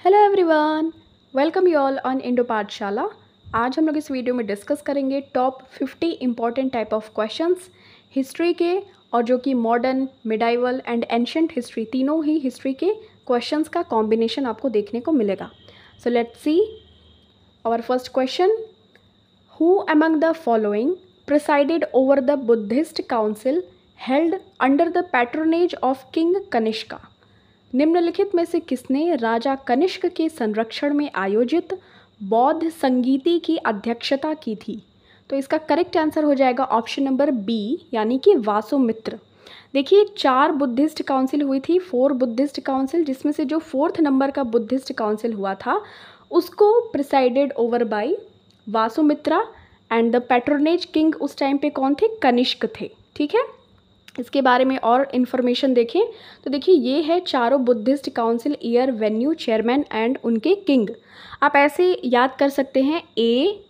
Hello everyone, welcome you all on Indo Pathshala. आज हम लोग इस वीडियो में डिस्कस करेंगे top 50 important type of questions history के, और जो कि modern, medieval and ancient history, तीनों ही हिस्ट्री के क्वेश्चंस का कॉम्बिनेशन आपको देखने को मिलेगा। So let's see our first question. Who among the following presided over the Buddhist council held under the patronage of king Kanishka? निम्नलिखित में से किसने राजा कनिष्क के संरक्षण में आयोजित बौद्ध संगीति की अध्यक्षता की थी? तो इसका करेक्ट आंसर हो जाएगा ऑप्शन नंबर बी, यानी कि वासुमित्र। देखिए, 4 बुद्धिस्ट काउंसिल हुई थी, 4 बुद्धिस्ट काउंसिल, जिसमें से जो 4th नंबर का बुद्धिस्ट काउंसिल हुआ था उसको presided over by Vasumitra, and the patronage king उस टाइम पे कौन थे? कनिष्क थे। ठीक है, इसके बारे में और इन्फॉर्मेशन देखें तो देखिए, ये है चारों Buddhist council, year, venue, chairman and उनके किंग। आप ऐसे याद कर सकते हैं, ए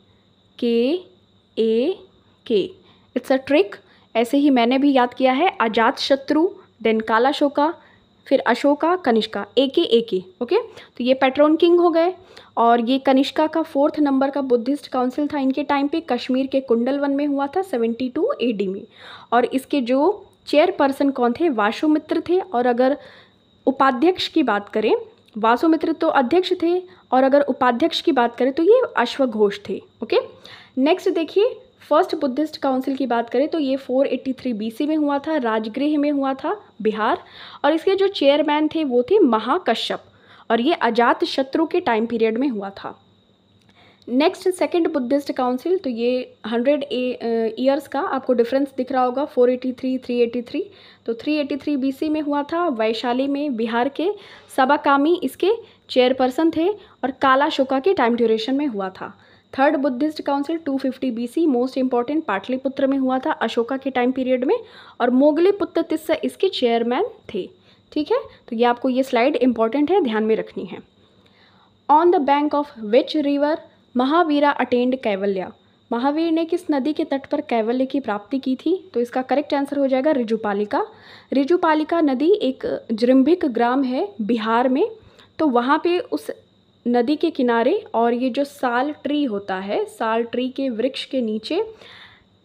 के। It's a trick. ऐसे ही मैंने भी याद किया है, अजात शत्रु, देन कालाशोका, फिर अशोका, कनिष्का, ए के। ओके, तो ये पैट्रोन किंग हो गए। और ये कनिष्का का 4th नंबर का बुद्धिस्ट काउंसिल था इनके टाइम पे, कश्मीर के कुंडलवन में हुआ था 72 AD में। और इसके जो चेयरपर्सन कौन थे? वासुमित्र थे। और अगर उपाध्यक्ष की बात करें, वासुमित्र तो अध्यक्ष थे, और अगर उपाध्यक्ष की बात करें तो ये अश्वघोष थे। ओके, नेक्स्ट देखिए, फर्स्ट बुद्धिस्ट काउंसिल की बात करें तो ये 483 BC में हुआ था, राजगृह में हुआ था, बिहार। और इसके जो चेयरमैन थे वो थे महाकश्यप, और ये अजात शत्रु के टाइम पीरियड में हुआ था। नेक्स्ट सेकंड बुद्धिस्ट काउंसिल, तो ये 100 ईयर्स का आपको डिफरेंस दिख रहा होगा, 483, 383। तो 383 BC में हुआ था, वैशाली में, बिहार के। सबाकामी इसके चेयरपर्सन थे, और कालाशोका के टाइम ड्यूरेशन में हुआ था। Third Buddhist council 250 BC, most important, Pataliputra में हुआ था, अशोका के टाइम पीरियड में, और मोगलीपुत्र तिस्सा इसके चेयरमैन थे। ठीक है, तो ये आपको ये स्लाइड इंपॉर्टेंट है, ध्यान में रखनी है। On the bank of which river Mahavira attained Kaivalya? Mahavir ने किस नदी के तट पर कैवल्य की प्राप्ति की थी? तो इसका करेक्ट आंसर हो जाएगा ऋजुपालिका। ऋजुपालिका नदी एक जृंभिक ग्राम है बिहार में, तो वहाँ पे उस नदी के किनारे, और ये जो साल ट्री होता है, साल ट्री के वृक्ष के नीचे,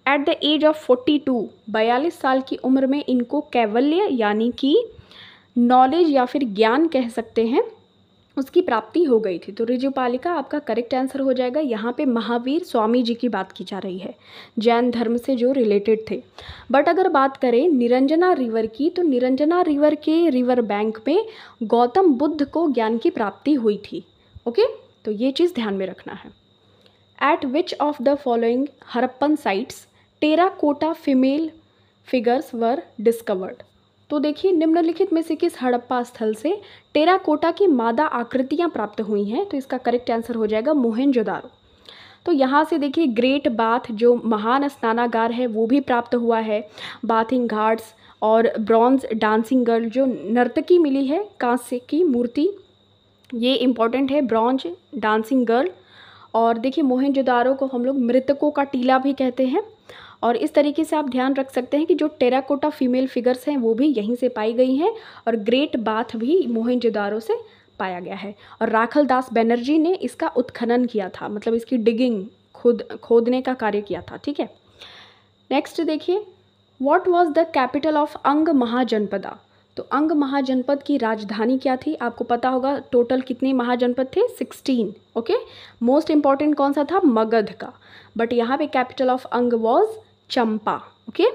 एट द एज ऑफ 42 साल की उम्र में इनको कैवल्य, यानी कि नॉलेज या फिर ज्ञान कह सकते हैं, उसकी प्राप्ति हो गई थी। तो ऋजुपालिका आपका करेक्ट आंसर हो जाएगा। यहाँ पे महावीर स्वामी जी की बात की जा रही है, जैन धर्म से जो रिलेटेड थे। बट अगर बात करें निरंजना रिवर की, तो निरंजना रिवर के रिवर बैंक में गौतम बुद्ध को ज्ञान की प्राप्ति हुई थी। ओके, तो ये चीज़ ध्यान में रखना है। Eight which of the following Harappan sites terracotta female figures were discovered? तो देखिए, निम्नलिखित में से किस हड़प्पा स्थल से टेराकोटा की मादा आकृतियां प्राप्त हुई हैं? तो इसका करेक्ट आंसर हो जाएगा मोहेंजोदारो। तो यहाँ से देखिए, ग्रेट बाथ जो महान स्नानागार है वो भी प्राप्त हुआ है, बाथिंग घाट्स, और ब्रॉन्ज डांसिंग गर्ल जो नर्तकी मिली है, कांस्य की मूर्ति, ये इंपॉर्टेंट है, ब्रॉन्ज डांसिंग गर्ल। और देखिए, मोहेंजोदारो को हम लोग मृतकों का टीला भी कहते हैं। और इस तरीके से आप ध्यान रख सकते हैं कि जो टेराकोटा फीमेल फिगर्स हैं वो भी यहीं से पाई गई हैं, और ग्रेट बाथ भी मोहेंजोदारो से पाया गया है। और राखल दास बनर्जी ने इसका उत्खनन किया था, मतलब इसकी डिगिंग, खोदने का कार्य किया था। ठीक है, नेक्स्ट देखिए, what was the capital of अंग महाजनपदा? तो अंग महाजनपद की राजधानी क्या थी? आपको पता होगा टोटल कितने महाजनपद थे? 16। ओके, मोस्ट इंपॉर्टेंट कौन सा था? मगध का। बट यहाँ पे कैपिटल ऑफ अंग वाज चंपा। ओके,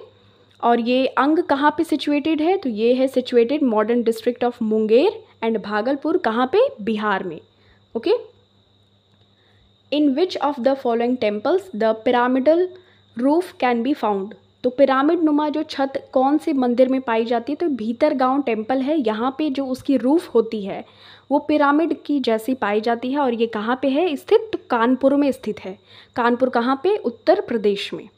और ये अंग कहाँ पे सिचुएटेड है? तो ये है situated modern district of Munger and Bhagalpur, कहाँ पे? बिहार में। Okay, in which of the following temples the pyramidal roof can be found? तो पिरामिड नुमा जो छत कौन से मंदिर में पाई जाती है? तो भीतर गांव टेम्पल है, यहाँ पे जो उसकी रूफ होती है वो पिरामिड की जैसी पाई जाती है। और ये कहाँ पे है स्थित? तो कानपुर में स्थित है। कानपुर कहाँ पे? उत्तर प्रदेश में।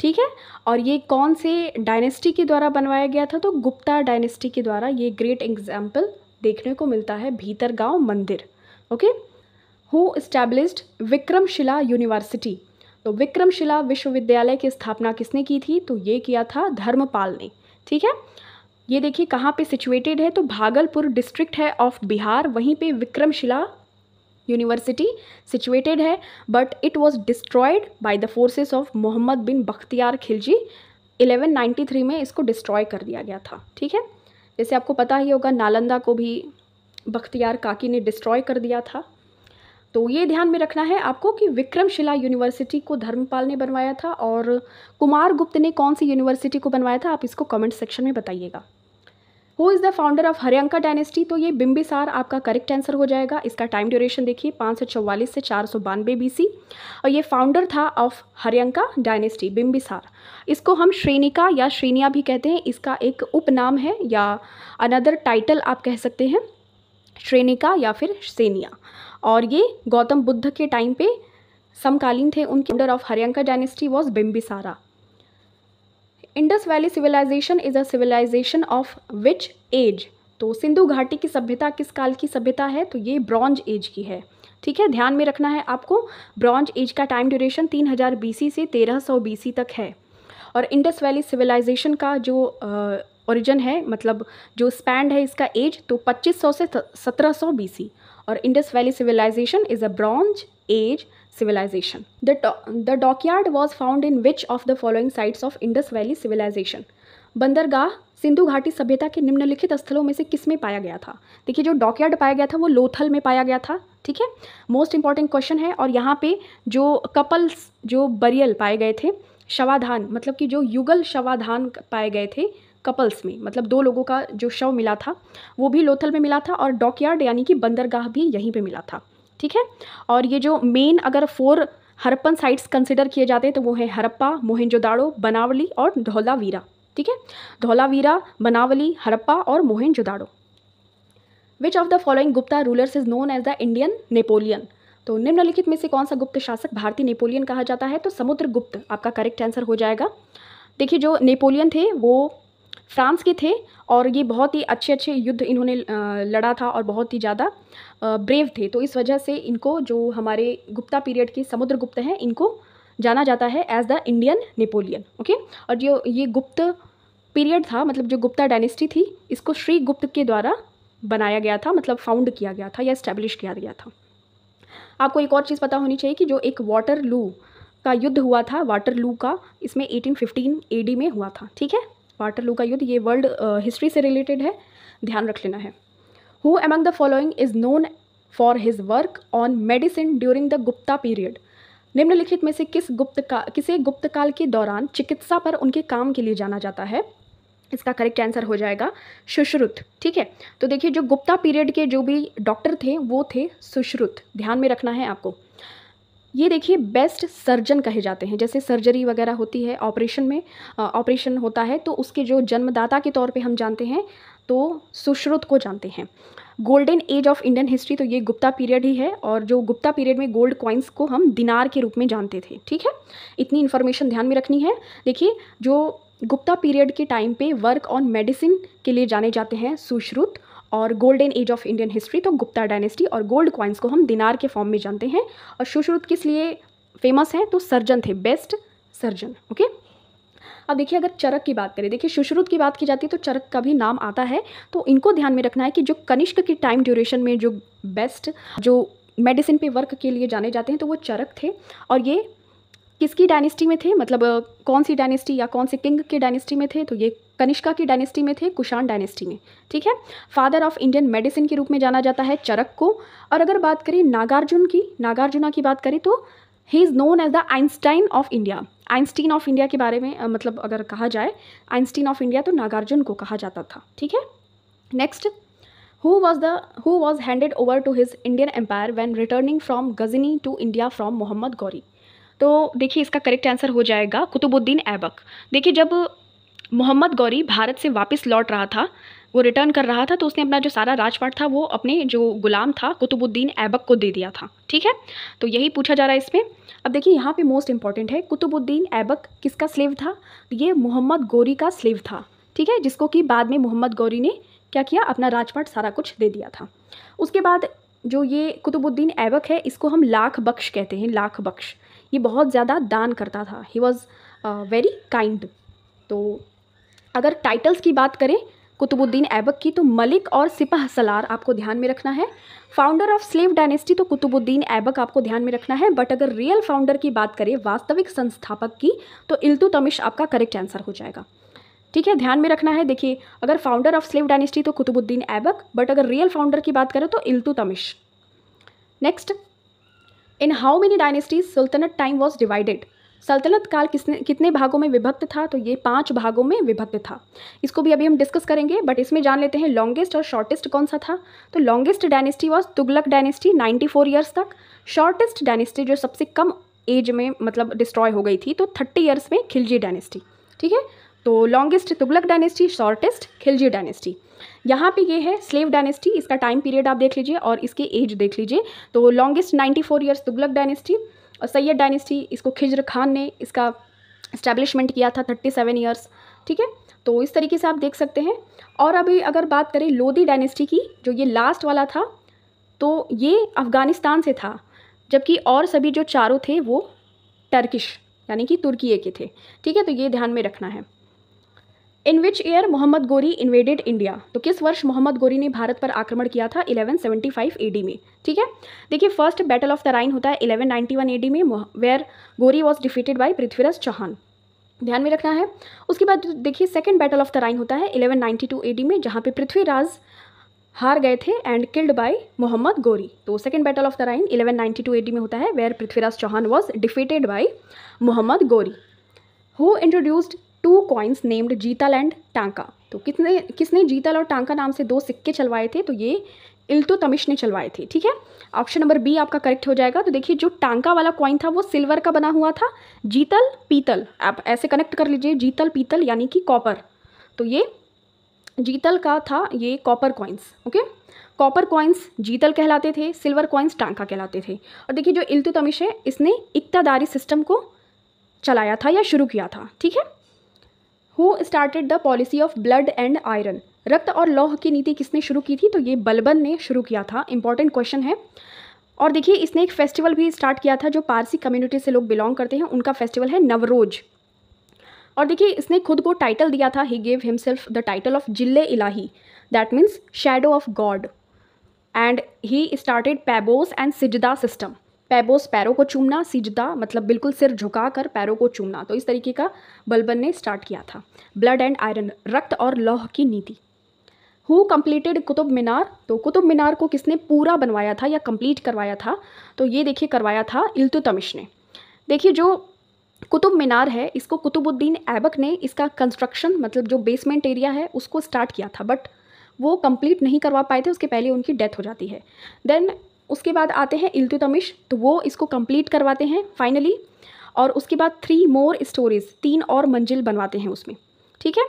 ठीक है, और ये कौन से डायनेस्टी के द्वारा बनवाया गया था? तो गुप्ता डायनेस्टी के द्वारा। ये ग्रेट एग्जाम्पल देखने को मिलता है, भीतर गांव मंदिर। Okay, who established Vikramshila university? तो विक्रमशिला विश्वविद्यालय की स्थापना किसने की थी? तो ये किया था धर्मपाल ने। ठीक है, ये देखिए कहाँ पे सिचुएटेड है? तो भागलपुर डिस्ट्रिक्ट है ऑफ बिहार, वहीं पे विक्रमशिला यूनिवर्सिटी सिचुएटेड है, but it was destroyed by the forces of Muhammad bin Bakhtiyar Khilji. 1193 में इसको डिस्ट्रॉय कर दिया गया था। ठीक है, जैसे आपको पता ही होगा नालंदा को भी बख्तियार काकी ने डिस्ट्रॉय कर दिया था। तो ये ध्यान में रखना है आपको कि विक्रमशिला यूनिवर्सिटी को धर्मपाल ने बनवाया था, और कुमार गुप्त ने कौन सी यूनिवर्सिटी को बनवाया था, आप इसको कमेंट सेक्शन में बताइएगा। Who is the founder of Haryanka dynasty, तो ये बिंबिसार आपका करेक्ट आंसर हो जाएगा। इसका टाइम ड्यूरेशन देखिए 544 से 492 BC, और ये फाउंडर था ऑफ हर्यंका डायनेस्टी बिंबिसार। इसको हम श्रेणिका या श्रेणिया भी कहते हैं, इसका एक उपनाम है या अनदर टाइटल आप कह सकते हैं, श्रेणिका या फिर सेनिया। और ये गौतम बुद्ध के टाइम पे समकालीन थे। उनके founder of Haryanka dynasty was Bimbisara. Indus valley civilisation is a civilisation of which age, तो सिंधु घाटी की सभ्यता किस काल की सभ्यता है, तो ये ब्रॉन्ज एज की है। ठीक है, ध्यान में रखना है आपको, ब्रॉन्ज एज का टाइम ड्यूरेशन 3000 BC से 1300 BC तक है। और इंडस वैली सिविलाइजेशन का जो ओरिजिन है, मतलब जो स्पैंड है इसका एज, तो 2500 से 1700 BC। और Indus valley civilisation is a bronze age civilization. The dockyard was found in which of the following sites of Indus Valley civilization? बंदरगाह सिंधु घाटी सभ्यता के निम्नलिखित स्थलों में से किस में पाया गया था? देखिए जो डॉकयार्ड पाया गया था वो लोथल में पाया गया था। ठीक है, मोस्ट इंपॉर्टेंट क्वेश्चन है। और यहाँ पे जो कपल्स जो बरियल पाए गए थे, शवाधान मतलब कि जो युगल शवाधान पाए गए थे कपल्स में, मतलब दो लोगों का जो शव मिला था वो भी लोथल में मिला था, और डॉकयार्ड यानी कि बंदरगाह भी यहीं पे मिला था। ठीक है, और ये जो मेन अगर 4 हड़प्पन साइट्स कंसिडर किए जाते हैं तो वो है हड़प्पा, मोहेंजोदाड़ो, बनावली और धौलावीरा। ठीक है, धौलावीरा, बनावली, हड़प्पा और Mohenjodaro. Which of the following Gupta rulers is known as the Indian Napoleon, तो निम्नलिखित में से कौन सा गुप्त शासक भारतीय नेपोलियन कहा जाता है, तो समुद्रगुप्त आपका करेक्ट आंसर हो जाएगा। देखिए जो नेपोलियन थे वो फ्रांस के थे, और ये बहुत ही अच्छे युद्ध इन्होंने लड़ा था और बहुत ही ज़्यादा ब्रेव थे। तो इस वजह से इनको, जो हमारे गुप्ता पीरियड के समुद्रगुप्त हैं, इनको जाना जाता है as the Indian Napoleon. Okay, और जो ये गुप्त पीरियड था, मतलब जो गुप्ता डायनेस्टी थी, इसको श्री गुप्त के द्वारा बनाया गया था, मतलब फाउंड किया गया था या इस्टेब्लिश किया गया था। आपको एक और चीज़ पता होनी चाहिए कि जो एक वाटरलू का युद्ध हुआ था, वाटरलू का, इसमें 1815 AD में हुआ था। ठीक है, वाटरलू का युद्ध, ये वर्ल्ड हिस्ट्री से रिलेटेड है, ध्यान रख लेना है। Who among the following is known for his work on medicine during the Gupta period, निम्नलिखित में से किसे गुप्त काल के दौरान चिकित्सा पर उनके काम के लिए जाना जाता है, इसका करेक्ट आंसर हो जाएगा सुश्रुत। ठीक है, तो देखिए जो गुप्ता पीरियड के जो भी डॉक्टर थे वो थे सुश्रुत, ध्यान में रखना है आपको। ये देखिए बेस्ट सर्जन कहे जाते हैं, जैसे सर्जरी वगैरह होती है, ऑपरेशन में ऑपरेशन होता है, तो उसके जो जन्मदाता के तौर पे हम जानते हैं तो सुश्रुत को जानते हैं। Golden age of Indian history, तो ये गुप्ता पीरियड ही है, और जो गुप्ता पीरियड में गोल्ड कॉइन्स को हम दिनार के रूप में जानते थे। ठीक है, इतनी इन्फॉर्मेशन ध्यान में रखनी है। देखिए जो गुप्ता पीरियड के टाइम पे वर्क ऑन मेडिसिन के लिए जाने जाते हैं सुश्रुत, और golden age of Indian history तो गुप्ता डायनेस्टी, और गोल्ड कॉइन्स को हम दिनार के फॉर्म में जानते हैं। और सुश्रुत किस लिए फेमस हैं, तो सर्जन थे, बेस्ट सर्जन। ओके, अब देखिए अगर चरक की बात करें, देखिए सुश्रुत की बात की जाती है तो चरक का भी नाम आता है, तो इनको ध्यान में रखना है कि जो कनिष्क की टाइम ड्यूरेशन में जो बेस्ट जो मेडिसिन पे वर्क के लिए जाने जाते हैं तो वो चरक थे। और ये किसकी डायनेस्टी में थे, मतलब कौन सी डायनेस्टी या कौन से किंग की डायनेस्टी में थे, तो ये कनिष्का की डायनेस्टी में थे, कुषाण डायनेस्टी में। ठीक है, फादर ऑफ इंडियन मेडिसिन के रूप में जाना जाता है चरक को। और अगर बात करें नागार्जुना की बात करें तो he is known as the Einstein of India. Einstein of India के बारे में मतलब अगर कहा जाए आइंस्टीन ऑफ इंडिया, तो नागार्जुन को कहा जाता था। ठीक है, next, who was handed over to his Indian empire when returning from Ghazni to India from Mohammad Ghori, तो देखिए इसका करेक्ट आंसर हो जाएगा कुतुबुद्दीन ऐबक। देखिए जब मोहम्मद गौरी भारत से वापस लौट रहा था, वो रिटर्न कर रहा था, तो उसने अपना जो सारा राजपाट था वो अपने जो गुलाम था कुतुबुद्दीन ऐबक को दे दिया था। ठीक है, तो यही पूछा जा रहा है इसमें। अब देखिए यहाँ पे मोस्ट इंपॉर्टेंट है, कुतुबुद्दीन ऐबक किसका स्लेव था, ये मोहम्मद गौरी का स्लेव था। ठीक है, जिसको कि बाद में मोहम्मद गौरी ने क्या किया, अपना राजपाट सारा कुछ दे दिया था। उसके बाद जो ये कुतुबुद्दीन ऐबक है, इसको हम लाख बख्श कहते हैं, लाख बख्श। ये बहुत ज़्यादा दान करता था, ही वॉज वेरी काइंड। तो अगर टाइटल्स की बात करें कुतुबुद्दीन ऐबक की, तो मलिक और सिपह सलार आपको ध्यान में रखना है। फाउंडर ऑफ स्लेव डायनेस्टी तो कुतुबुद्दीन ऐबक आपको ध्यान में रखना है, बट अगर रियल फाउंडर की बात करें, वास्तविक संस्थापक की, तो इल्तुतमिश आपका करेक्ट आंसर हो जाएगा। ठीक है, ध्यान में रखना है। देखिए, अगर फाउंडर ऑफ स्लेव डायनेस्टी तो कुतुबुद्दीन ऐबक, बट अगर रियल फाउंडर की बात करें तो Iltutmish. Next, in how many dynasties सल्तनत टाइम वॉज डिवाइडेड? सल्तनत काल कितने भागों में विभक्त था? तो ये 5 भागों में विभक्त था। इसको भी अभी हम डिस्कस करेंगे, बट इसमें जान लेते हैं लॉन्गेस्ट और शॉर्टेस्ट कौन सा था। तो longest dynasty was Tughlaq dynasty 94 years तक। शॉर्टेस्ट डायनेस्टी जो सबसे कम एज में मतलब डिस्ट्रॉय हो गई थी, तो 30 ईयर्स में खिलजी डायनेस्टी। ठीक है, तो longest Tughlaq dynasty, shortest Khilji dynasty. यहाँ पे ये है स्लेव डायनेस्टी, इसका टाइम पीरियड आप देख लीजिए और इसके एज देख लीजिए। तो लॉन्गेस्ट 94 ईयर्स तुगलक डायनेस्टी, और सैयद डायनेस्टी इसको खिज्र खान ने इसका इस्टेब्लिशमेंट किया था 37 ईयर्स। ठीक है, तो इस तरीके से आप देख सकते हैं। और अभी अगर बात करें लोदी डायनेस्टी की, जो ये लास्ट वाला था, तो ये अफ़गानिस्तान से था, जबकि और सभी जो चारों थे वो टर्किश यानी कि तुर्की के थे। ठीक है, तो ये ध्यान में रखना है। इन which year Mohammad Ghori invaded India? तो किस वर्ष मोहम्मद गोरी ने भारत पर आक्रमण किया था? 1175 AD में। ठीक है, देखिए first battle of the Tarain होता है 1191 AD में, where Ghori was defeated by Prithviraj Chauhan. ध्यान में रखना है। उसके बाद देखिए second battle of the Tarain होता है 1192 AD में, जहाँ पे पृथ्वीराज हार गए थे and killed by Mohammad Ghori. तो second battle of the Tarain 1192 AD में होता है, where Prithviraj Chauhan was defeated by Mohammad Ghori. Who introduced 2 coins named jital and tanka? तो किसने जीतल और टांका नाम से 2 सिक्के चलवाए थे? तो ये इल्तुतमिश ने चलवाए थे। ठीक है, ऑप्शन नंबर बी आपका करेक्ट हो जाएगा। तो देखिए जो टांका वाला कॉइन था वो सिल्वर का बना हुआ था, जीतल पीतल, आप ऐसे कनेक्ट कर लीजिए, जीतल पीतल यानी कि कॉपर। तो ये जीतल का था, ये copper coins. Okay, copper coins जीतल कहलाते थे, सिल्वर कॉइन्स टांका कहलाते थे। और देखिए जो इल्तुतमिश है, इसने इक्तादारी सिस्टम को चलाया था या शुरू किया था। ठीक है, who started the policy of blood and iron? रक्त और लौह की नीति किसने शुरू की थी? तो ये बलबन ने शुरू किया था। इंपॉर्टेंट क्वेश्चन है। और देखिए इसने एक फेस्टिवल भी स्टार्ट किया था, जो पारसी कम्युनिटी से लोग बिलोंग करते हैं, उनका फेस्टिवल है नवरोज। और देखिए इसने खुद को टाइटल दिया था, he gave himself the title of Zille Ilahi, that means shadow of God, and he started paibos and sijda system. पैबोस पैरों को चूमना, सिजदा मतलब बिल्कुल सिर झुका कर पैरों को चूमना। तो इस तरीके का बलबन ने स्टार्ट किया था। ब्लड एंड आयरन, रक्त और लौह की नीति। Who completed Qutub Minar? तो कुतुब मीनार को किसने पूरा बनवाया था या कंप्लीट करवाया था? तो ये देखिए करवाया था इल्तुतमिश ने। देखिए जो कुतुब मीनार है, इसको कुतुबुद्दीन ऐबक ने इसका कंस्ट्रक्शन मतलब जो बेसमेंट एरिया है उसको स्टार्ट किया था, बट वो कंप्लीट नहीं करवा पाए थे, उसके पहले उनकी डेथ हो जाती है। देन उसके बाद आते हैं इल्तुतमिश, तो वो इसको कंप्लीट करवाते हैं फाइनली। और उसके बाद 3 मोर स्टोरीज, 3 और मंजिल बनवाते हैं उसमें। ठीक है,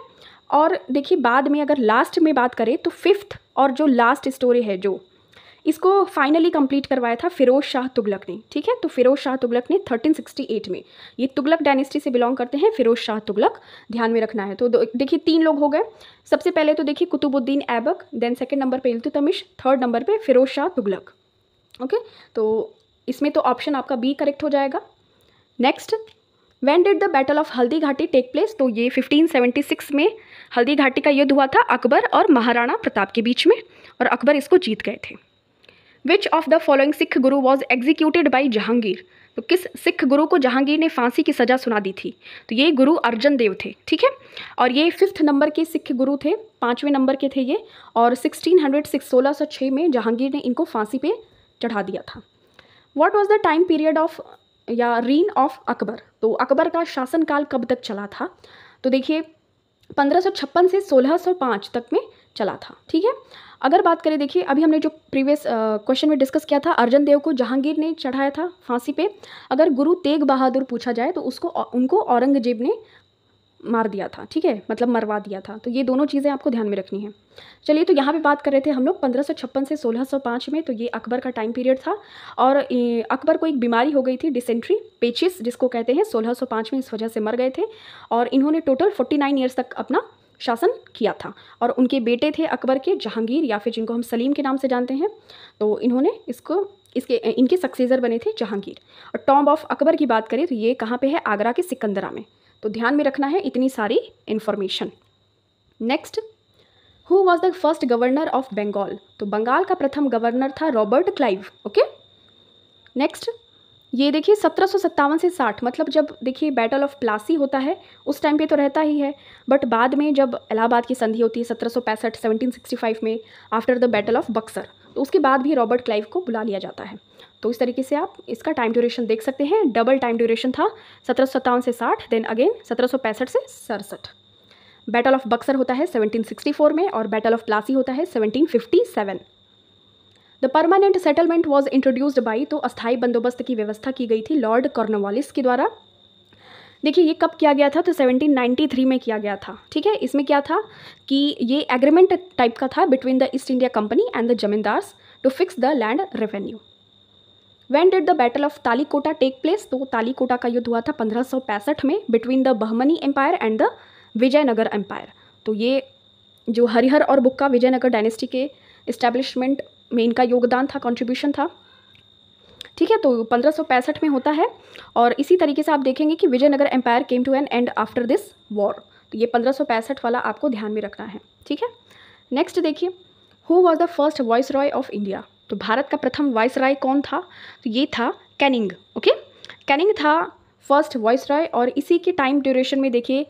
और देखिए बाद में अगर लास्ट में बात करें तो 5th और जो लास्ट स्टोरी है, जो इसको फाइनली कंप्लीट करवाया था फिरोज शाह तुगलक ने। ठीक है, तो फिरोज शाह तुगलक ने 1368 में, ये तुगलक डायनेस्टी से बिलोंग करते हैं फिरोज शाह तुगलक, ध्यान में रखना है। तो देखिए 3 लोग हो गए। सबसे पहले तो देखिए Qutbuddin Aibak, then second number पे इल्तुतमिश, थर्ड नंबर पे फिरोज शाह तुगलक। ओके, तो इसमें तो ऑप्शन आपका बी करेक्ट हो जाएगा। Next, when did the battle of Haldi Ghati take place? तो ये 1576 में हल्दी घाटी का युद्ध हुआ था अकबर और महाराणा प्रताप के बीच में, और अकबर इसको जीत गए थे। विच of the following Sikh Guru was executed by Jahangir? तो किस सिख गुरु को जहांगीर ने फांसी की सज़ा सुना दी थी? तो ये गुरु अर्जन देव थे। ठीक है, और ये 5th नंबर के सिख गुरु थे, 5वें नंबर के थे ये, और 1606 में जहांगीर ने इनको फांसी पे चढ़ा दिया था। What was the time period of या रीन ऑफ अकबर? तो अकबर का शासनकाल कब तक चला था? तो देखिए 1556 से 1605 तक में चला था। ठीक है, अगर बात करें, देखिए अभी हमने जो प्रीवियस क्वेश्चन में डिस्कस किया था, अर्जन देव को जहांगीर ने चढ़ाया था फांसी पे। अगर गुरु तेग बहादुर पूछा जाए तो उनको औरंगजेब ने मार दिया था। ठीक है, मतलब मरवा दिया था। तो ये दोनों चीज़ें आपको ध्यान में रखनी है। चलिए, तो यहाँ पे बात कर रहे थे हम लोग 1556 से 1605 में, तो ये अकबर का टाइम पीरियड था। और अकबर को एक बीमारी हो गई थी, डिसेंट्री, पेचिस जिसको कहते हैं, 1605 में इस वजह से मर गए थे। और इन्होंने टोटल 49 ईयर्स तक अपना शासन किया था। और उनके बेटे थे अकबर के जहांगीर, या फिर जिनको हम सलीम के नाम से जानते हैं, तो इन्होंने इनके सक्सेसर बने थे जहांगीर। और टॉम्ब ऑफ अकबर की बात करें तो ये कहाँ पे है? आगरा के सिकंदरा में। तो ध्यान में रखना है इतनी सारी information. Next, who was the first governor of Bengal? तो बंगाल का प्रथम गवर्नर था रॉबर्ट क्लाइव। ओके, नेक्स्ट ये देखिए 1757 से 60, मतलब जब देखिए बैटल ऑफ प्लासी होता है उस टाइम पे तो रहता ही है, बट बाद में जब इलाहाबाद की संधि होती है 1765 1765 में, after the battle of Buxar, तो उसके बाद भी रॉबर्ट क्लाइव को बुला लिया जाता है। तो इस तरीके से आप इसका टाइम ड्यूरेशन देख सकते हैं, डबल टाइम ड्यूरेशन था, 1757 से 60, देन अगेन 1765 से 67। बैटल ऑफ बक्सर होता है 1764 में और बैटल ऑफ प्लासी होता है 1757। The permanent settlement was introduced by, तो अस्थायी बंदोबस्त की व्यवस्था की गई थी लॉर्ड कॉर्नवालिस के द्वारा। देखिए ये कब किया गया था? तो 1793 में किया गया था। ठीक है, इसमें क्या था कि ये एग्रीमेंट टाइप का था between the East India company and the zamindars to fix the land revenue. When did the battle of Talikota take place? तो तालीकोटा का युद्ध हुआ था 1565 में between the Bahmani empire and the Vijayanagar empire. तो ये जो हरिहर और बुक्का विजयनगर डायनेस्टी के इस्टेब्लिशमेंट में इनका योगदान था, कंट्रीब्यूशन था। ठीक है, तो 1565 में होता है और इसी तरीके से आप देखेंगे कि Vijayanagar empire came to an end after this war. तो ये 1565 वाला आपको ध्यान में रखना है। ठीक है, नेक्स्ट देखिए, who was the first voice Roy of India? तो भारत का प्रथम वाइस रॉय कौन था? तो ये था कैनिंग। ओके, कैनिंग था फर्स्ट वॉइस रॉय और इसी के टाइम ड्यूरेशन में देखिए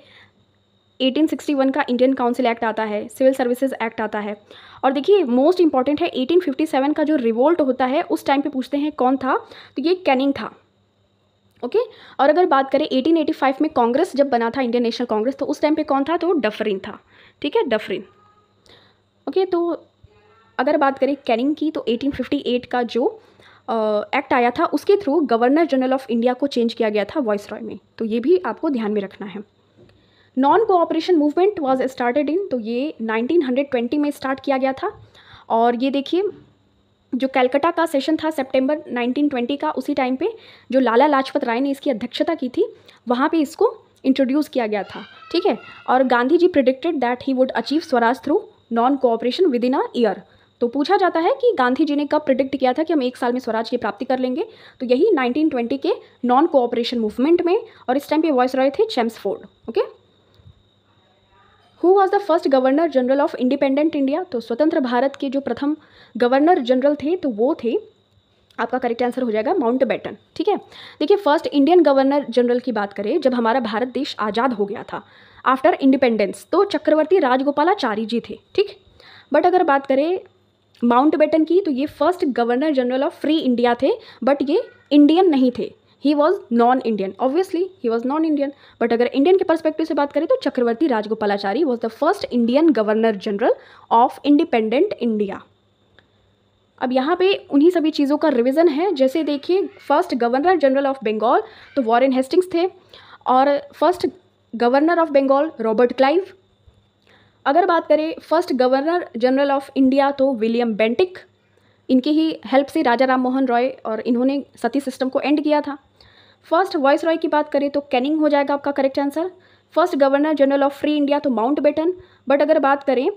1861 का इंडियन काउंसिल एक्ट आता है, सिविल सर्विसेज एक्ट आता है, और देखिए मोस्ट इंपॉर्टेंट है 1857 का जो रिवोल्ट होता है उस टाइम पे पूछते हैं कौन था, तो ये कैनिंग था। ओके, और अगर बात करें 1885 में कांग्रेस जब बना था, इंडियन नेशनल कांग्रेस, तो उस टाइम पे कौन था? तो डफरिन था। ठीक है, डफरिन। ओके, तो अगर बात करें कैनिंग की, तो 1858 का जो एक्ट आया था उसके through governor general of India को चेंज किया गया था वॉइस रॉय में, तो ये भी आपको ध्यान में रखना है। Non cooperation movement was started in, तो ये 1920 में स्टार्ट किया गया था। और ये देखिए जो कलकत्ता का सेशन था सितंबर 1920 का, उसी टाइम पे जो लाला लाजपत राय ने इसकी अध्यक्षता की थी, वहाँ पे इसको इंट्रोड्यूस किया गया था। ठीक है, और Gandhi ji predicted that he would achieve swaraj through non cooperation within a year. तो पूछा जाता है कि गांधी जी ने कब प्रिडिक्ट किया था कि हम 1 साल में स्वराज की प्राप्ति कर लेंगे? तो यही 1920 के नॉन कोऑपरेशन मूवमेंट में, और इस टाइम पे वॉइस रॉय थे Chelmsford. Okay, who was the first governor general of independent India? तो स्वतंत्र भारत के जो प्रथम गवर्नर जनरल थे तो वो थे, आपका करेक्ट आंसर हो जाएगा माउंटबेटन। ठीक है, देखिए फर्स्ट इंडियन गवर्नर जनरल की बात करें जब हमारा भारत देश आज़ाद हो गया था आफ्टर इंडिपेंडेंस, तो चक्रवर्ती राजगोपालाचारी जी थे। ठीक, बट अगर बात करें माउंटबेटन की, तो ये first governor general of free India थे, बट ये इंडियन नहीं थे, he was non Indian. Obviously he was non Indian, but अगर इंडियन के पर्सपेक्टिव से बात करें तो Chakravarti Rajagopalachari was the first Indian governor general of independent India. अब यहाँ पे उन्हीं सभी चीज़ों का रिवीजन है, जैसे देखिए first governor general of Bengal तो वॉरेन हेस्टिंग्स थे, और first governor of Bengal Robert Clive. अगर बात करें first governor general of India तो विलियम बेंटिक, इनकी ही हेल्प से राजा राम मोहन रॉय, और इन्होंने सती सिस्टम को एंड किया था। फर्स्ट वॉइस रॉय की बात करें तो कैनिंग हो जाएगा आपका correct answer. First governor general of free India तो माउंटबेटन, बट अगर बात करें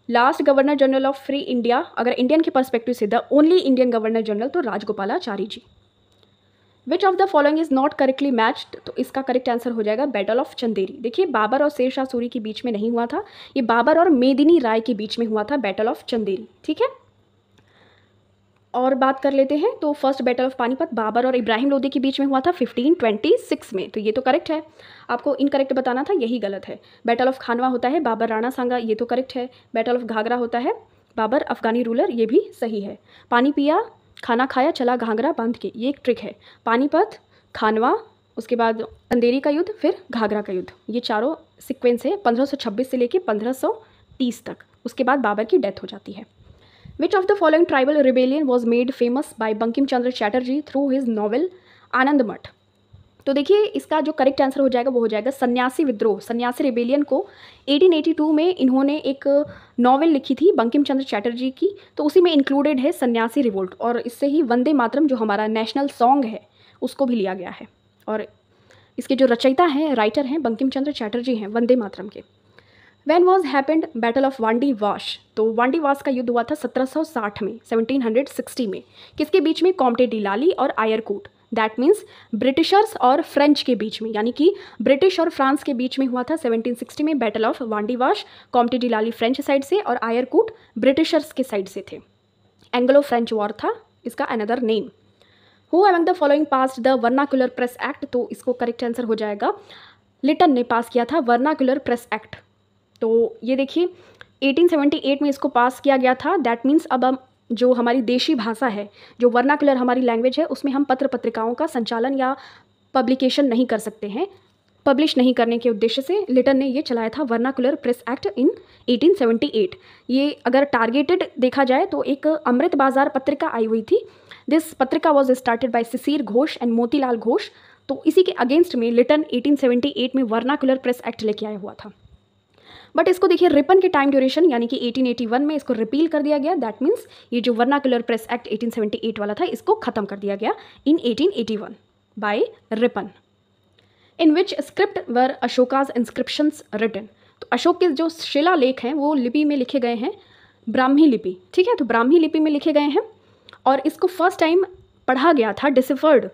last governor general of free India, अगर इंडियन के पर्सपेक्टिव से the only Indian governor general तो Rajagopalachari ji. Which of the following is not correctly matched? तो इसका करेक्ट आंसर हो जाएगा बैटल ऑफ चंदेरी। देखिए बाबर और शेर शाह सूरी के बीच में नहीं हुआ था, ये बाबर और मेदिनी राय के बीच में हुआ था बैटल ऑफ चंदेरी। ठीक है, और बात कर लेते हैं तो first battle of Panipat Babur और इब्राहिम लोदी के बीच में हुआ था 1526 में, तो ये तो करेक्ट है। आपको इनकरेक्ट बताना था, यही गलत है। बैटल ऑफ खानवा होता है बाबर राणा सांगा, ये तो करेक्ट है। बैटल ऑफ घाघरा होता है बाबर अफगानी रूलर, ये भी सही है। पानी पिया खाना खाया चला घाघरा बांध के, ये एक ट्रिक है। पानीपत, खानवा, उसके बाद अंधेरी का युद्ध, फिर घाघरा का युद्ध, ये चारों सिक्वेंस है 1526 से लेके 1530 तक। उसके बाद बाबर की डेथ हो जाती है। Which of the following tribal rebellion was made famous by Bankim Chandra Chatterjee through his novel आनंद मठ? तो देखिए इसका जो करेक्ट आंसर हो जाएगा वो हो जाएगा सन्यासी विद्रोह। सन्यासी रिबेलियन को 1882 में इन्होंने एक नॉवेल लिखी थी बंकिम चंद्र चैटर्जी की, तो उसी में इंक्लूडेड है सन्यासी रिवोल्ट, और इससे ही वंदे मातरम जो हमारा नेशनल सॉन्ग है उसको भी लिया गया है, और इसके जो रचयिता हैं, राइटर हैं, बंकिम चंद्र चैटर्जी हैं वंदे मातरम के। When was happened battle of Wandiwash? तो वांडी वाश का युद्ध हुआ था 1760 में, 1760 में। किसके बीच में? कॉम्टे डी लाली और आयरकूट, दैट मीन्स ब्रिटिशर्स और फ्रेंच के बीच में, यानी कि ब्रिटिश और फ्रांस के बीच में हुआ था 1760 में battle of Wandiwash. Comte D Lali French side से और आयरकूट ब्रिटिशर्स के साइड से थे। एंग्लो फ्रेंच वॉर था इसका another name. Who among the following passed the vernacular press act, तो इसको करेक्ट आंसर हो जाएगा लिटन ने पास किया था वर्नाकुलर प्रेस एक्ट। तो ये देखिए 1878 में इसको पास किया गया था। दैट मीन्स अब हम जो हमारी देशी भाषा है, जो वर्नाकुलर हमारी लैंग्वेज है, उसमें हम पत्र पत्रिकाओं का संचालन या पब्लिकेशन नहीं कर सकते हैं। पब्लिश नहीं करने के उद्देश्य से लिटन ने ये चलाया था वर्नाकुलर प्रेस एक्ट इन 1878। ये अगर टारगेटेड देखा जाए तो एक अमृत बाजार पत्रिका आई हुई थी। दिस पत्रिका was started bye Sisir Ghosh and Motilal Ghosh. तो इसी के अगेंस्ट में लिटन 1878 में वर्नाकुलर प्रेस एक्ट लेके आया हुआ था। बट इसको देखिए रिपन के टाइम ड्यूरेशन यानी कि 1881 में इसको रिपील कर दिया गया। दैट मीन्स ये जो वर्नाकुलर प्रेस एक्ट 1878 वाला था इसको ख़त्म कर दिया गया इन 1881 बाय रिपन। इन विच स्क्रिप्ट वर अशोकाज इंस्क्रिप्शंस रिटन, तो अशोक के जो शिलालेख हैं वो लिपि में लिखे गए हैं, ब्राह्मी लिपि, ठीक है। तो ब्राह्मी लिपि में लिखे गए हैं और इसको फर्स्ट टाइम पढ़ा गया था deciphered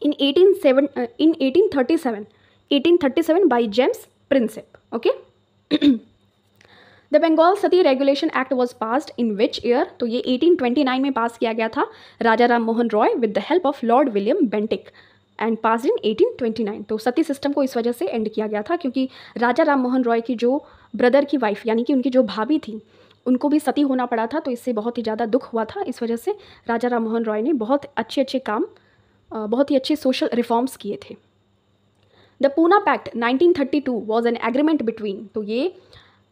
in 1837 by James Prinsep. Okay. The Bengal sati regulation act was passed in which year, तो ये 1829 में पास किया गया था Raja Ram Mohan Roy with the help of Lord William Bentinck and passed in 1829। तो सती सिस्टम को इस वजह से एंड किया गया था क्योंकि राजा राम मोहन रॉय की जो ब्रदर की वाइफ यानी कि उनकी जो भाभी थी उनको भी सती होना पड़ा था। तो इससे बहुत ही ज़्यादा दुख हुआ था। इस वजह से राजा राम मोहन रॉय ने बहुत अच्छे काम, बहुत ही अच्छे सोशल रिफॉर्म्स किए थे। The Poona pact 1932 was an agreement between, तो ये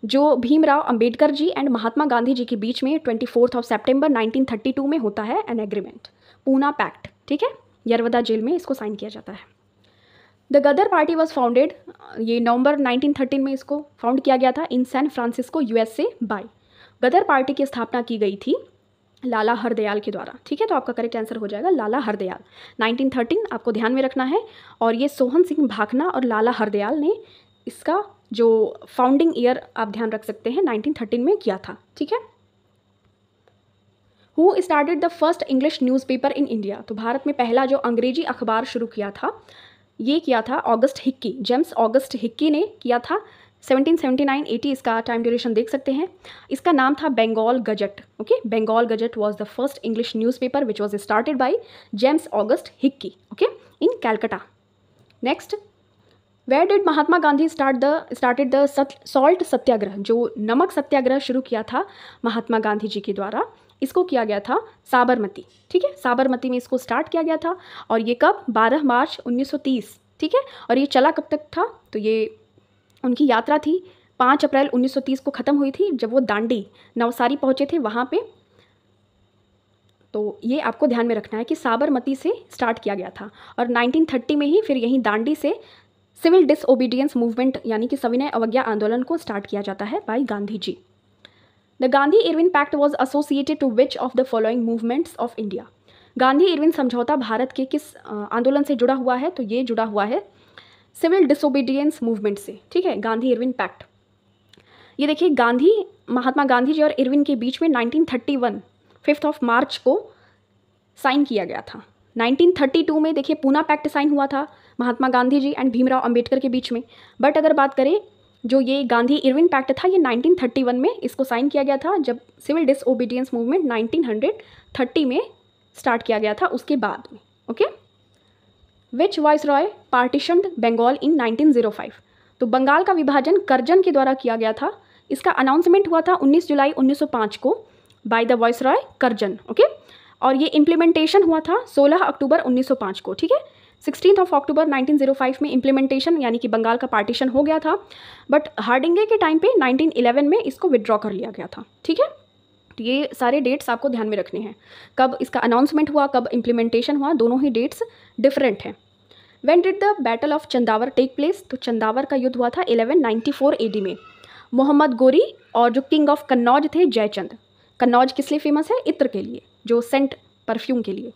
जो भीमराव अंबेडकर जी एंड महात्मा गांधी जी के बीच में 24 सितंबर 1932 में होता है एन एग्रीमेंट, पूना पैक्ट, ठीक है। यरवदा जेल में इसको साइन किया जाता है। The Ghadar party was founded, ये नवंबर 1913 में इसको फाउंड किया गया था in San Francisco USA by. Ghadar party की स्थापना की गई थी लाला हरदयाल के द्वारा, ठीक है। तो आपका करेक्ट आंसर हो जाएगा लाला हरदयाल। 1913 आपको ध्यान में रखना है। और ये सोहन सिंह भाखना और लाला हरदयाल ने इसका जो फाउंडिंग ईयर आप ध्यान रख सकते हैं 1913 में किया था, ठीक है। Who started the first English newspaper in India, तो भारत में पहला जो अंग्रेजी अखबार शुरू किया था ये किया था August Hickey, James Augustus Hickey ने किया था 1779-80। इसका टाइम ड्यूरेशन देख सकते हैं। इसका नाम था Bengal gazette. Okay, Bengal gazette was the first English newspaper which was started by James Augustus Hicky, okay, in Calcutta. Next, where did Mahatma Gandhi started the salt satyagraha, जो नमक सत्याग्रह शुरू किया था महात्मा गांधी जी के द्वारा, इसको किया गया था साबरमती, ठीक है। साबरमती में इसको स्टार्ट किया गया था और ये कब 12 मार्च 1930, ठीक है। और ये चला कब तक था, तो ये उनकी यात्रा थी 5 अप्रैल 1930 को ख़त्म हुई थी जब वो दांडी नवसारी पहुँचे थे वहाँ पे। तो ये आपको ध्यान में रखना है कि साबरमती से स्टार्ट किया गया था और 1930 में ही फिर यहीं दांडी से सिविल डिसओबीडियंस मूवमेंट यानी कि सविनय अवज्ञा आंदोलन को स्टार्ट किया जाता है by Gandhi ji. The Gandhi Irwin pact was associated to which of the following movements of India. Gandhi Irwin समझौता भारत के किस आंदोलन से जुड़ा हुआ है, तो ये जुड़ा हुआ है सिविल डिसओबीडियंस मूवमेंट से, ठीक है। गांधी इरविन पैक्ट, ये देखिए महात्मा गांधी जी और इरविन के बीच में 1931 5 मार्च को साइन किया गया था। 1932 में देखिए पूना पैक्ट साइन हुआ था महात्मा गांधी जी एंड भीमराव अंबेडकर के बीच में। बट अगर बात करें जो ये गांधी इरविन पैक्ट था ये 1931 में इसको साइन किया गया था जब सिविल डिसओबीडियंस मूवमेंट 1930 में स्टार्ट किया गया था उसके बाद में, ओके। विच वाइसरॉय पार्टीशन्ड बंगाल इन 1905, तो बंगाल का विभाजन कर्जन के द्वारा किया गया था। इसका अनाउंसमेंट हुआ था 19 जुलाई 1905 को by the viceroy Curzon, okay. और ये इम्प्लीमेंटेशन हुआ था 16 अक्टूबर 1905 को, ठीक है। 16 अक्टूबर 1905 में इम्प्लीमेंटेशन यानी कि बंगाल का पार्टीशन हो गया था। बट हार्डिंगे के टाइम पे 1911 में इसको विड्रॉ कर लिया गया था, ठीक है। तो ये सारे डेट्स आपको ध्यान में रखने हैं, कब इसका अनाउंसमेंट हुआ कब इम्प्लीमेंटेशन हुआ, दोनों ही डेट्स डिफरेंट हैं। When did the battle of Chandawar take place, तो चंदावर का युद्ध हुआ था 1194 AD में। मोहम्मद गोरी और जो किंग ऑफ कन्नौज थे जयचंद। कन्नौज किस लिए फेमस है, इत्र के लिए, जो सेंट परफ्यूम के लिए।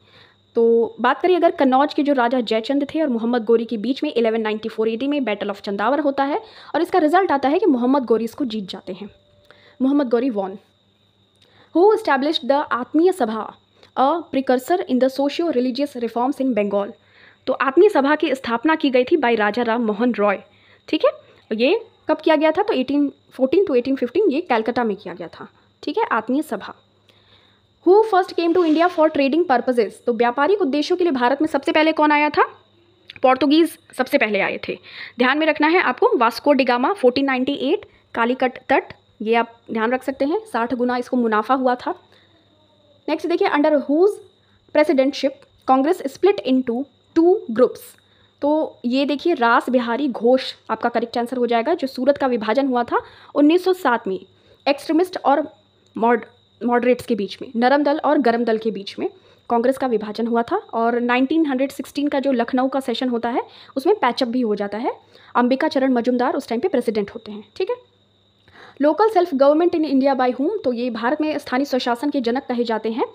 तो बात करिए अगर कन्नौज के जो राजा जयचंद थे और मोहम्मद गोरी के बीच में 1194 AD में बैटल ऑफ चंदावर होता है और इसका रिजल्ट आता है कि मोहम्मद गोरी इसको जीत जाते हैं, Mohammad Ghori von. Who established the Atmiya Sabha a precursor in the socio religious reforms in Bengal. तो आत्मीय सभा की स्थापना की गई थी बाय राजा राम मोहन रॉय। ठीक है, ये कब किया गया था? तो 1814 टू 1815 ये कलकत्ता में किया गया था। ठीक है, Atmiya Sabha. Who first came to India for trading purposes. तो व्यापारिक उद्देश्यों के लिए भारत में सबसे पहले कौन आया था? पोर्तुगीज़ सबसे पहले आए थे। ध्यान में रखना है आपको, वास्को डिगामा 1498 कालीकट तट, ये आप ध्यान रख सकते हैं, 60 गुना इसको मुनाफा हुआ था। नेक्स्ट देखिए, under whose presidentship Congress split into 2 groups. तो ये देखिए, रास बिहारी घोष आपका करेक्ट आंसर हो जाएगा। जो सूरत का विभाजन हुआ था 1907 में, एक्सट्रीमिस्ट और मॉडरेट्स के बीच में, नरम दल और गरम दल के बीच में कांग्रेस का विभाजन हुआ था। और 1916 का जो लखनऊ का सेशन होता है उसमें पैचअप भी हो जाता है। अंबिका चरण मजुमदार उस टाइम पे प्रेसिडेंट होते हैं। ठीक है, local self government in India by whom. तो ये भारत में स्थानीय स्वशासन के जनक कहे जाते हैं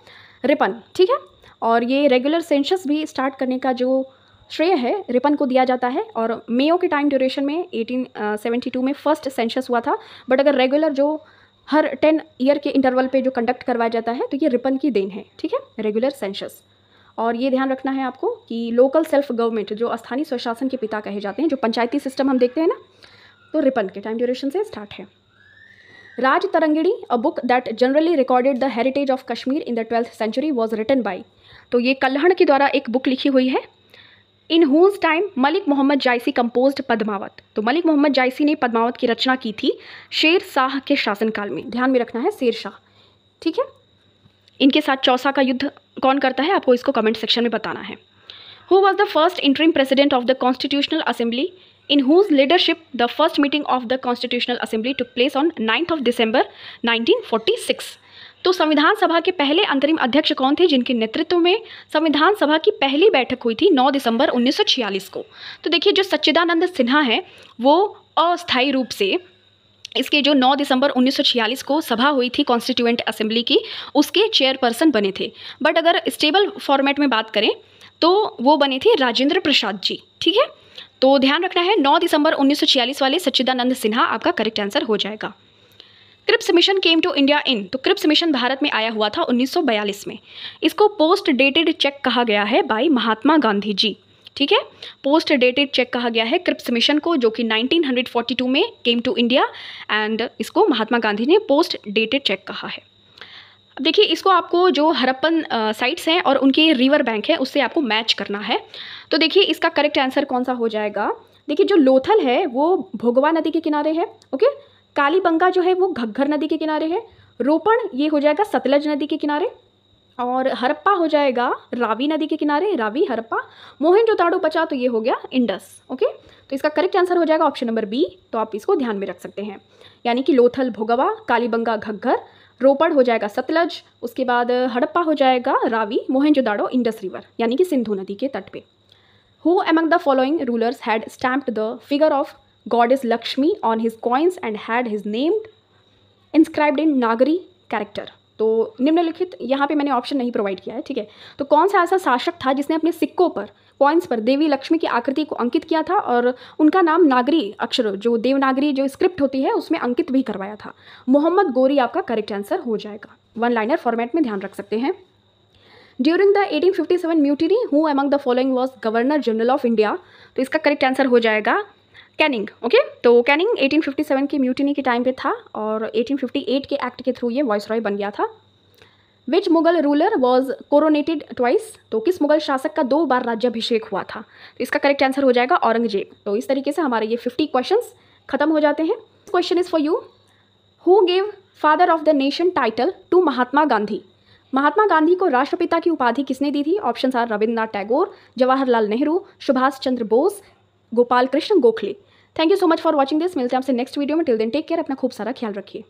रिपन। ठीक है, और ये रेगुलर सेंसस भी स्टार्ट करने का जो श्रेय है रिपन को दिया जाता है। और मेयो के टाइम ड्यूरेशन में 1872 में फर्स्ट सेंसस हुआ था, बट अगर रेगुलर जो हर 10 ईयर के इंटरवल पे जो कंडक्ट करवाया जाता है तो ये रिपन की देन है। ठीक है, रेगुलर सेंसस। और ये ध्यान रखना है आपको कि लोकल सेल्फ गवर्नमेंट जो स्थानीय स्वशासन के पिता कहे जाते हैं, जो पंचायती सिस्टम हम देखते हैं ना, तो रिपन के टाइम ड्यूरेशन से स्टार्ट है। Rajatarangini, a book that generally recorded the heritage of Kashmir in the 12th century was written by. तो ये कल्हड़ के द्वारा एक बुक लिखी हुई है। In whose time Malik Mohammad Jayasi composed Padmavat. तो मलिक मोहम्मद जायसी ने पद्मावत की रचना की थी शेर शाह के शासनकाल में। ध्यान में रखना है, शेर शाह। ठीक है, इनके साथ चौसा का युद्ध कौन करता है, आपको इसको कमेंट सेक्शन में बताना है। Who was the first interim president of the constitutional assembly in whose leadership the first meeting of the constitutional assembly took place on 9 December 1946। तो संविधान सभा के पहले अंतरिम अध्यक्ष कौन थे जिनके नेतृत्व में संविधान सभा की पहली बैठक हुई थी 9 दिसंबर 1946 को? तो देखिए, जो सच्चिदानंद सिन्हा है वो अस्थायी रूप से इसके जो 9 दिसंबर 1946 को सभा हुई थी कॉन्स्टिट्यूएंट असेंबली की, उसके चेयरपर्सन बने थे। बट अगर स्टेबल फॉर्मेट में बात करें तो वो बने थे राजेंद्र प्रसाद जी। ठीक है, तो ध्यान रखना है 9 दिसंबर 1946 वाले सच्चिदानंद सिन्हा आपका करेक्ट आंसर हो जाएगा। Cripps mission came to India in. तो क्रिप्स मिशन भारत में आया हुआ था 1942 में। इसको पोस्ट डेटेड चेक कहा गया है बाय महात्मा गांधी जी। ठीक है, पोस्ट डेटेड चेक कहा गया है क्रिप्स मिशन को, जो कि 1942 में केम टू इंडिया, एंड इसको महात्मा गांधी ने पोस्ट डेटेड चेक कहा है। अब देखिए, इसको आपको जो हड़प्पन साइट्स हैं और उनके रिवर बैंक है उससे आपको मैच करना है। तो देखिए, इसका करेक्ट आंसर कौन सा हो जाएगा? देखिए, जो लोथल है वो भोगवा नदी के किनारे है। ओके, कालीबंगा जो है वो घग्घर नदी के किनारे है। रोपण ये हो जाएगा सतलज नदी के किनारे, और हड़प्पा हो जाएगा रावी नदी के किनारे, रावी हड़प्पा। मोहनजोदाड़ो बचा तो ये हो गया इंडस। ओके, तो इसका करेक्ट आंसर हो जाएगा ऑप्शन नंबर बी। तो आप इसको ध्यान में रख सकते हैं, यानी कि लोथल भोगवा, कालीबंगा घग्घर, रोपड़ हो जाएगा सतलज, उसके बाद हड़प्पा हो जाएगा रावी, मोहनजोदाड़ो इंडस रिवर यानी कि सिंधु नदी के तट पे। Who among the following rulers had stamped the figure of goddess Lakshmi on his coins and had his name inscribed in Nagari character। तो निम्नलिखित, यहाँ पे मैंने ऑप्शन नहीं प्रोवाइड किया है। ठीक है, तो कौन सा ऐसा शासक था जिसने अपने सिक्कों पर, कॉइन्स पर देवी लक्ष्मी की आकृति को अंकित किया था और उनका नाम नागरी अक्षर, जो देवनागरी जो स्क्रिप्ट होती है उसमें अंकित भी करवाया था? मोहम्मद गोरी आपका करेक्ट आंसर हो जाएगा। 1 लाइनर फॉर्मेट में ध्यान रख सकते हैं। During the 1857 mutiny who among the following was governor general of India? तो इसका करेक्ट आंसर हो जाएगा कैनिंग। ओके, तो कैनिंग 1857 की म्यूटिनी के टाइम पे था और 1858 के एक्ट के थ्रू ये वॉइसरॉय बन गया था। Which Mughal ruler was coronated twice? तो किस मुगल शासक का 2 बार राज्याभिषेक हुआ था? तो इसका करेक्ट आंसर हो जाएगा औरंगजेब। तो इस तरीके से हमारे ये 50 क्वेश्चंस खत्म हो जाते हैं। Question is for you, who gave father of the nation title to Mahatma Gandhi? Mahatma Gandhi को राष्ट्रपिता की उपाधि किसने दी थी? Option are Rabindranath Tagore, Jawaharlal Nehru, Subhash Chandra Bose, Gopal Krishna Gokhale. Thank you so much for watching this. मिलते हैं आपसे नेक्स्ट वीडियो में। टिल देन टेक केयर, अपना खूब सारा ख्याल रखिए।